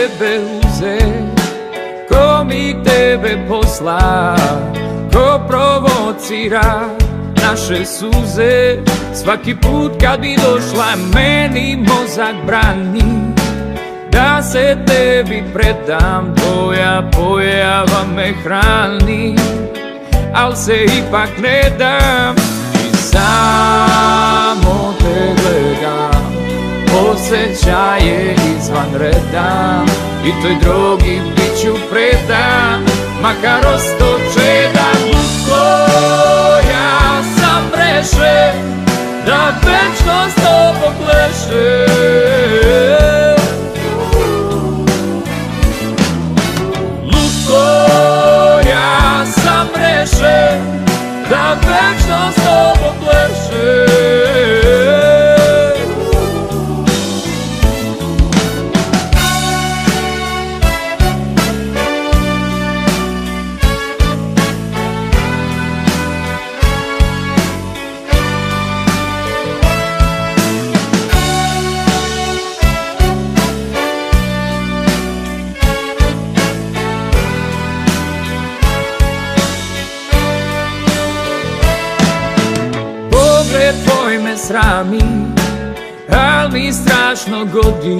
tebe uze, ko mi tebe posla, ko provocira naše suze. Svaki put kad bi došla meni mozak brani da se tebi predam, tvoja pojava me hrani, al se ipak ne dam i samo te gledam. Osjećaj je izvan reda i toj drogi bit ću predan, makar osto čedan. Ja sam rešen da večno s tobom plešem. Lutko, ja sam rešen da večno s tobom plešem. Tvoj me srami, al mi strašno godi.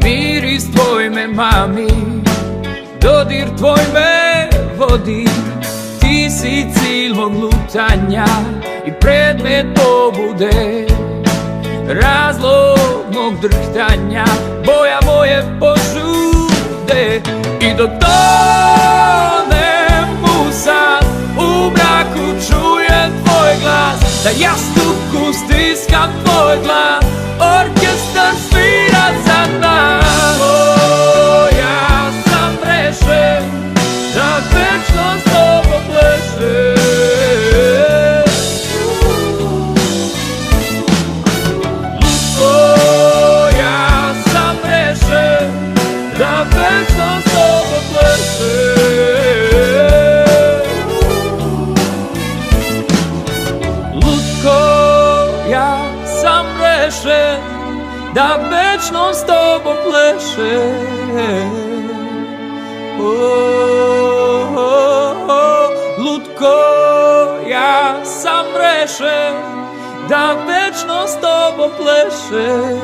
Miris tvoj me mami, dodir tvoj me vodi. Ti si cilj mog lutanja i predmet pobude, razlog mog drhtanja, boja moje požude. I dok tonem u san, u mraku čujem tvoj glas, da jastuku stiskam tvoj glas, orkestar svira za nas. Ja sam rešen da večno s tobom plešem. Lutko, ja sam rešen da večno s tobom plešem. Ja sam rešen da večno s tobom plešem. Lutko, ja sam rešen da večno s tobom plešem.